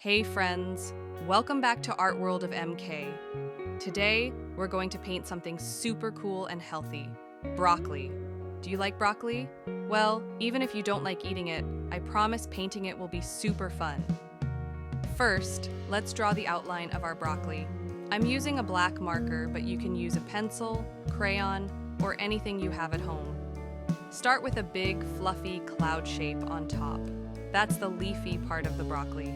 Hey friends, welcome back to Art World of MK. Today, we're going to paint something super cool and healthy, broccoli. Do you like broccoli? Well, even if you don't like eating it, I promise painting it will be super fun. First, let's draw the outline of our broccoli. I'm using a black marker, but you can use a pencil, crayon, or anything you have at home. Start with a big, fluffy cloud shape on top. That's the leafy part of the broccoli.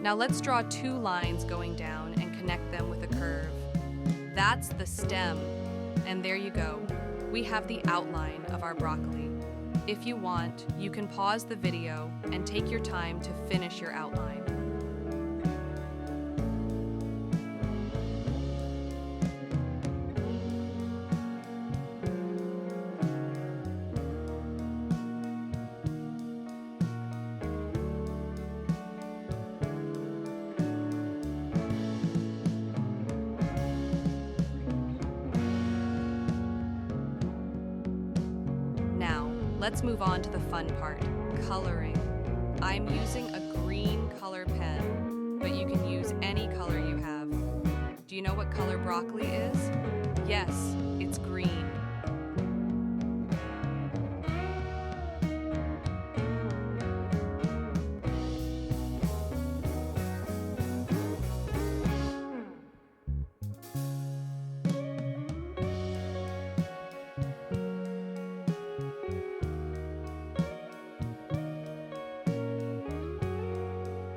Now let's draw two lines going down and connect them with a curve. That's the stem. And there you go. We have the outline of our broccoli. If you want, you can pause the video and take your time to finish your outline. Let's move on to the fun part, coloring. I'm using a green color pen, but you can use any color you have. Do you know what color broccoli is? Yes, it's green.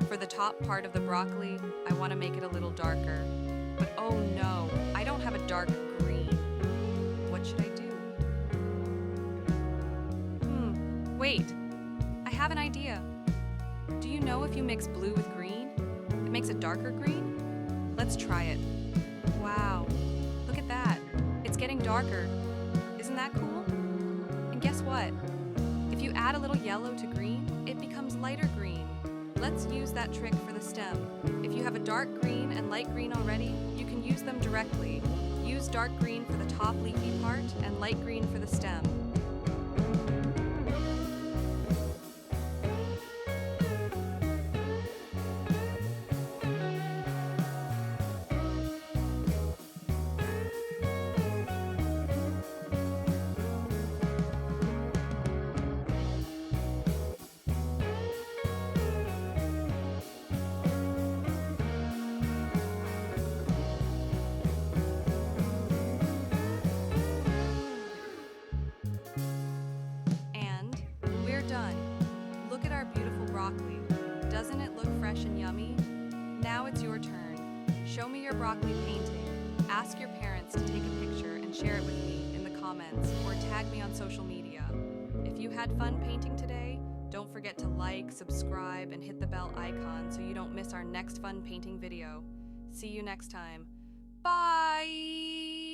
For the top part of the broccoli, I want to make it a little darker. But oh no, I don't have a dark green. What should I do? Wait, I have an idea. Do you know if you mix blue with green, it makes a darker green? Let's try it. Wow, look at that. It's getting darker. Isn't that cool? And guess what? If you add a little yellow to green, it becomes lighter green. Let's use that trick for the stem. If you have a dark green and light green already, you can use them directly. Use dark green for the top leafy part and light green for the stem. Done. Look at our beautiful broccoli. Doesn't it look fresh and yummy? Now it's your turn. Show me your broccoli painting. Ask your parents to take a picture and share it with me in the comments or tag me on social media. If you had fun painting today, don't forget to like, subscribe, and hit the bell icon so you don't miss our next fun painting video. See you next time. Bye!